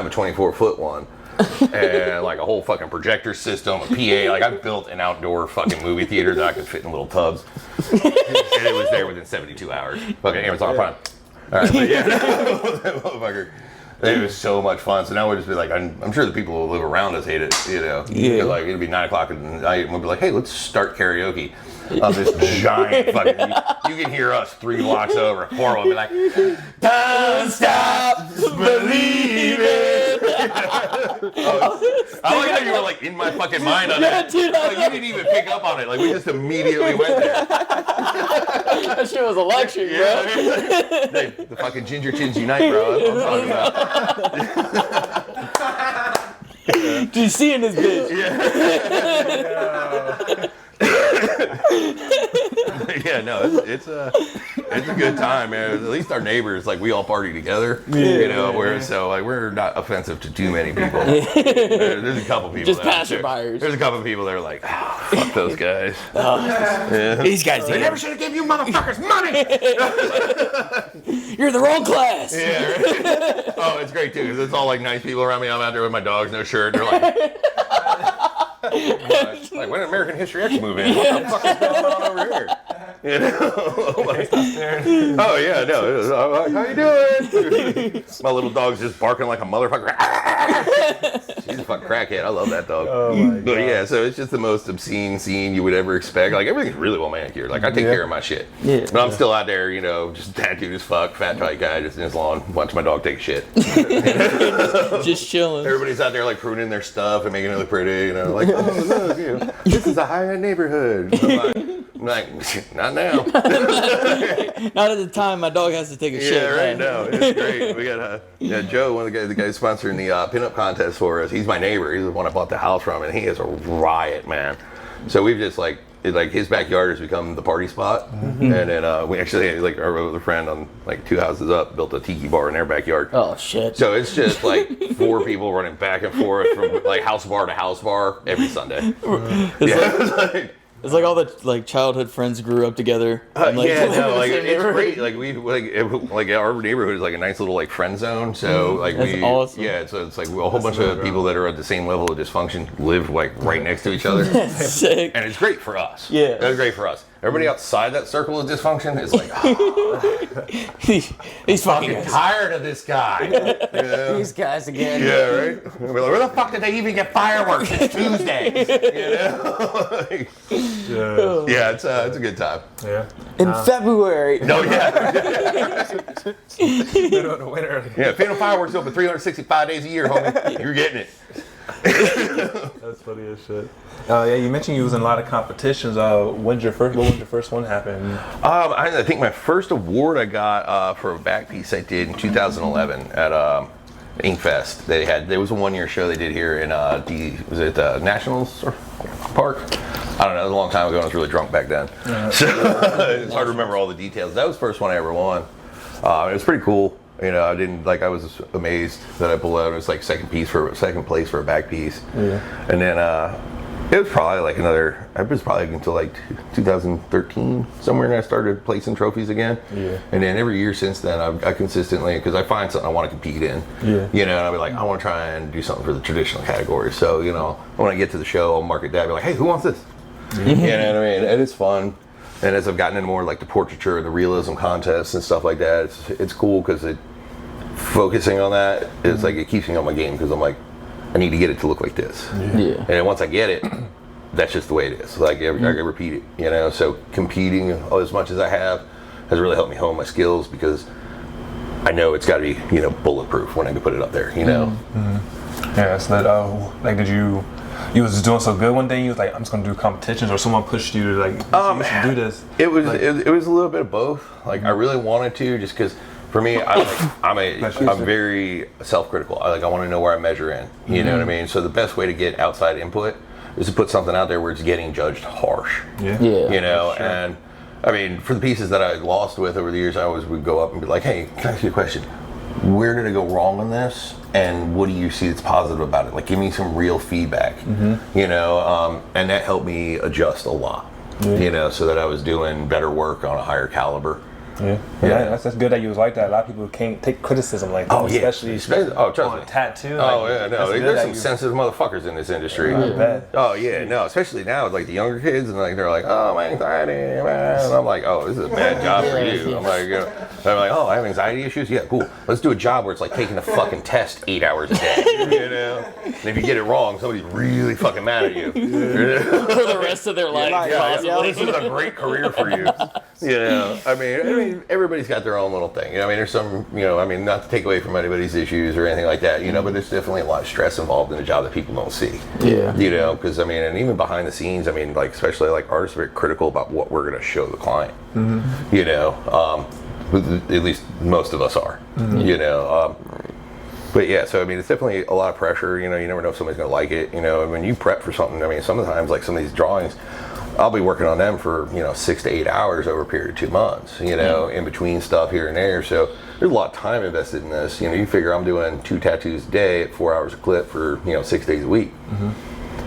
have a 24-foot one. And like a whole fucking projector system, a PA. Like I built an outdoor fucking movie theater that I could fit in little tubs. And it was there within 72 hours. Fucking Amazon Prime. All right, but yeah, that motherfucker. It was so much fun. So now we'll just be like, I'm sure the people who live around us hate it, you know. Yeah. Like it'll be 9 o'clock at night and we'll be like, hey, let's start karaoke. This giant fucking, you can hear us 3 blocks over. 4 will be like, don't stop believing. I like how you were like in my fucking mind on that. Dude, like you didn't even pick up on it. Like we just immediately went there. That shit was electric, bro. Hey, the fucking ginger chins unite, bro. That's what I'm talking about. Do you see in this bitch? Yeah. Yeah, no, it's a good time, man. At least our neighbors, like we all party together, you know. So like we're not offensive to too many people. There's a couple people. Just passerbyers. There's a couple people that are like, oh, fuck those guys. These guys, they never should have given you motherfuckers money. You're in the wrong class. Yeah. Right? Oh, it's great too because it's all like nice people around me. I'm out there with my dogs, no shirt. They're like. Like when did American History X move in? What the fuck is going on over here? You know? Like, oh yeah, no. How you doing? My little dog's just barking like a motherfucker. She's a fucking crackhead. I love that dog. Oh my God. But yeah, so it's just the most obscene scene you would ever expect. Like everything's really well manicured. Like I take care of my shit. Yeah. But I'm still out there, you know, just tattooed as fuck, fat tight guy, just in his lawn, watching my dog take a shit. Just chilling. Everybody's out there like pruning their stuff and making it look pretty, you know, like, oh look, you know, this is a high-end neighborhood. I'm like, not now. Not at the time my dog has to take a shit. Yeah, right now. It's great. We got Joe, one of the guys sponsoring the pinup contest for us. He's my neighbor. He's the one I bought the house from, and he is a riot, man. So we've just like his backyard has become the party spot, and then we actually like our other friend on like 2 houses up built a tiki bar in their backyard. Oh shit! So it's just like 4 people running back and forth from like house bar to house bar every Sunday. It's like all the like childhood friends grew up together. And, like, it's great. Like like our neighborhood is like a nice little like friend zone. So like that's awesome. Yeah. So it's like a whole bunch of people that are at the same level of dysfunction live like right next to each other. That's sick. And it's great for us. Yeah, it's great for us. Everybody outside that circle of dysfunction is like, oh, he's fucking tired of this guy. You know? These guys again. Yeah, right. We're like, where the fuck did they even get fireworks? It's Tuesday. You know? Yeah, it's a good time. Yeah. In February. No, yeah. Middle of the winter. Yeah, Phantom Fireworks open 365 days a year, homie. You're getting it. That's funny as shit. Yeah, you mentioned you was in a lot of competitions. What was your first one happen? I think my first award I got for a back piece I did in 2011 at Inkfest. There was a 1-year show they did here in was it the Nationals Park? I don't know. It was a long time ago. I was really drunk back then, so it's hard to remember all the details. That was the first one I ever won. It was pretty cool. You know, I was amazed that I pulled out. It was like second place for a back piece. Yeah. And then it was probably until like 2013 somewhere, and I started placing trophies again. Yeah. And then every year since then, I consistently, because I find something I want to compete in. Yeah. You know, and I'll be like, I want to try and do something for the traditional category. So, you know, when I get to the show, I'll market that. I'll be like, hey, who wants this? Mm-hmm. You know what I mean? And it's fun. And as I've gotten into more like the portraiture and the realism contests and stuff like that, it's cool because focusing on that is like it keeps me on my game because I'm like, I need to get it to look like this. Yeah. And then once I get it, that's just the way it is. Like I can repeat it, you know. So competing as much as I have has really helped me hone my skills because I know it's got to be, you know, bulletproof when I can put it up there, you know. Mm-hmm. Yeah. So that like, did you was just doing so good one day? You was like, I'm just gonna do competitions, or someone pushed you to like, you should do this? It was it was a little bit of both. Like I really wanted to, just because. For me, I'm very self-critical. I want to know where I measure in. You know what I mean? So the best way to get outside input is to put something out there where it's getting judged harsh. Yeah. You know, sure. And I mean, for the pieces that I lost with over the years, I always would go up and be like, hey, can I ask you a question? Where did I go wrong on this? And what do you see that's positive about it? Like, give me some real feedback. You know, and that helped me adjust a lot. You know, so that I was doing better work on a higher caliber. Yeah, that's good that you was like that. A lot of people can't take criticism like that, especially trust on me. a tattoo. There's some sensitive motherfuckers in this industry. Oh yeah, no, especially now with like the younger kids, and like they're like, oh, my anxiety, man. And I'm like, oh, this is a bad job for you. I'm like, they're like, oh, I have anxiety issues. Yeah, cool. Let's do a job where it's like taking a fucking test 8 hours a day. You know, and if you get it wrong, somebody's really fucking mad at you. For the rest of their life. This is a great career for you. You know, I mean, everybody's got their own little thing. You know, I mean, there's some, not to take away from anybody's issues or anything like that, but there's definitely a lot of stress involved in a job that people don't see. Yeah. You know, because, and even behind the scenes, like, especially like artists are very critical about what we're going to show the client. You know, at least most of us are. You know, but yeah, so it's definitely a lot of pressure. You know, you never know if somebody's going to like it. You know, and when you prep for something, sometimes like some of these drawings, I'll be working on them for 6 to 8 hours over a period of 2 months. You know, in between stuff here and there. So there's a lot of time invested in this. You know, you figure I'm doing 2 tattoos a day at 4 hours a clip for 6 days a week.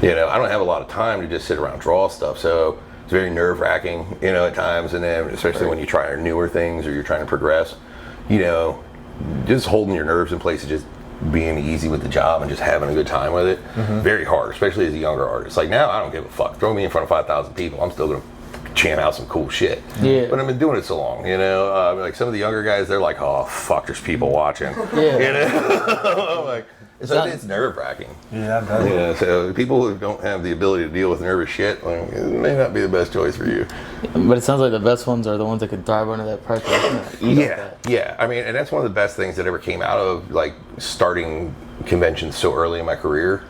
You know, I don't have a lot of time to just sit around and draw stuff. So it's very nerve-wracking, at times, and then especially when you try newer things or you're trying to progress, just holding your nerves in place and just being easy with the job and just having a good time with it, very hard, especially as a younger artist. Like now, I don't give a fuck. Throw me in front of 5,000 people, I'm still gonna chant out some cool shit. Yeah. But I've been doing it so long, like some of the younger guys, they're like, oh fuck, there's people watching. I'm like, it's nerve-wracking. Yeah, that's Yeah, so people who don't have the ability to deal with nervous shit, it may not be the best choice for you. But it sounds like the best ones are the ones that can thrive under that pressure. Yeah. And that's one of the best things that ever came out of like starting conventions so early in my career.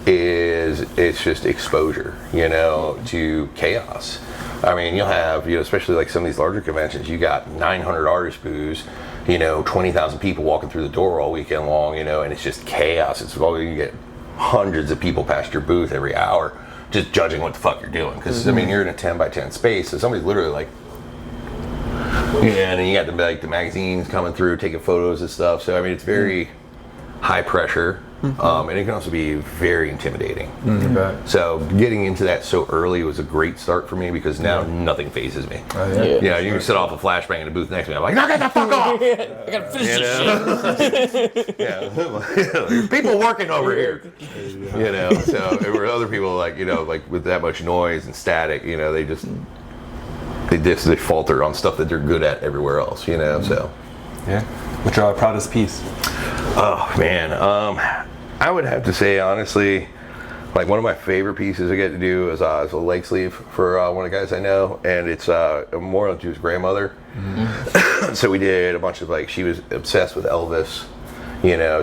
Is it's just exposure, to chaos. You'll have, especially like some of these larger conventions, you got 900 artist booths, 20,000 people walking through the door all weekend long, and it's just chaos. It's you get hundreds of people past your booth every hour, just judging what the fuck you're doing. Because you're in a 10 by 10 space, so somebody's literally like, and then you got the magazines coming through, taking photos and stuff. So it's very high pressure. And it can also be very intimidating. So getting into that so early was a great start for me because now nothing phases me. You can sit off a flashbang in a booth next to me. I'm like, knock it the fuck off! I gotta finish this shit. There's people working over here. So there were other people like with that much noise and static. They falter on stuff that they're good at everywhere else. So. Yeah. What's your proudest piece? Oh man, I would have to say honestly, like one of my favorite pieces I get to do is a leg sleeve for one of the guys I know, and it's a memorial to his grandmother. So we did a bunch of she was obsessed with Elvis,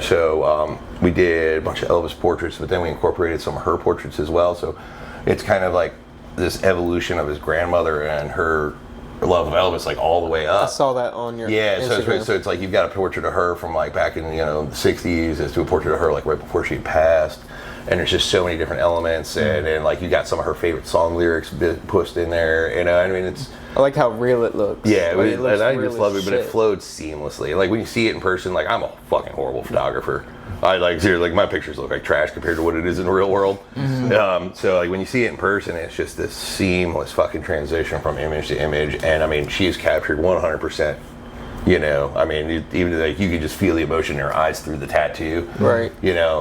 so we did a bunch of Elvis portraits, but then we incorporated some of her portraits as well. So it's kind of like this evolution of his grandmother and her love of Elvis, like all the way up. I saw that on your Instagram. So it's like you've got a portrait of her from like back in the 60s as to a portrait of her like right before she passed, and there's just so many different elements, and then like you got some of her favorite song lyrics pushed in there. It's I like how real it looks. Yeah, it looks and I real just love it, as but it shit. flowed seamlessly. Like when you see it in person, like I'm a fucking horrible photographer. I seriously, my pictures look like trash compared to what it is in the real world. So like when you see it in person, it's just this seamless fucking transition from image to image, and she's captured 100%. Even like you could just feel the emotion in her eyes through the tattoo. Right.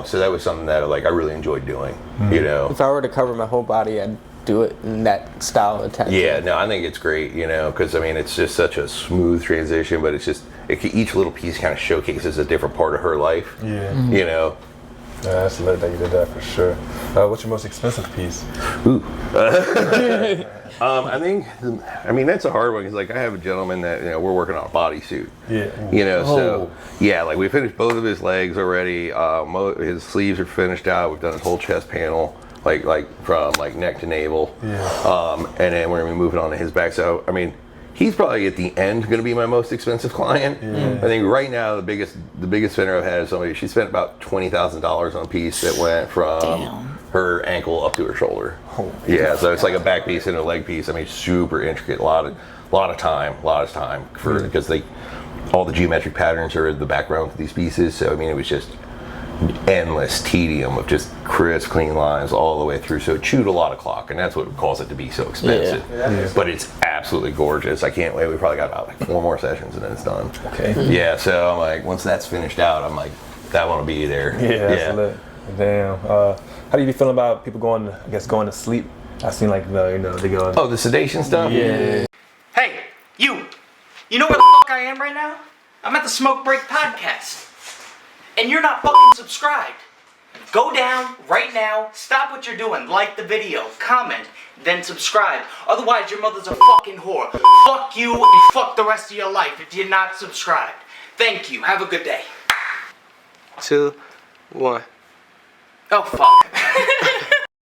So that was something that like I really enjoyed doing. If I were to cover my whole body, I'd do it in that style of tattoo. Yeah, no, I think it's great, because it's just such a smooth transition, but it's just each little piece kind of showcases a different part of her life. Yeah. Yeah, that's lit that you did that for sure. What's your most expensive piece? Ooh. I think, that's a hard one because like I have a gentleman that we're working on a bodysuit. Yeah. So yeah, like we finished both of his legs already. His sleeves are finished out. We've done his whole chest panel. Like from like neck to navel, and then we're gonna be moving on to his back. So he's probably at the end going to be my most expensive client. I think right now the biggest spender I've had is somebody. She spent about $20,000 on a piece that went from her ankle up to her shoulder. So it's like a back piece and a leg piece. Super intricate. A lot of time for because all the geometric patterns are in the background of these pieces. So it was just. endless tedium of just crisp, clean lines all the way through. So it chewed a lot of clock, and that's what caused it to be so expensive. Yeah. But it's absolutely gorgeous. I can't wait. We probably got about like 4 more sessions and then it's done. Okay. Yeah, so I'm like, once that's finished out, I'm like, that want to be there. Yeah, that's lit. Damn. How do you be feeling about people going to sleep? I seen like they go. Oh, the sedation stuff? Yeah. Hey, you! You know where the fuck I am right now? I'm at the Smoke Break Podcast. And you're not fucking subscribed. Go down right now, stop what you're doing, like the video, comment, then subscribe. Otherwise, your mother's a fucking whore. Fuck you and fuck the rest of your life if you're not subscribed. Thank you. Have a good day. 2, 1. Oh, fuck.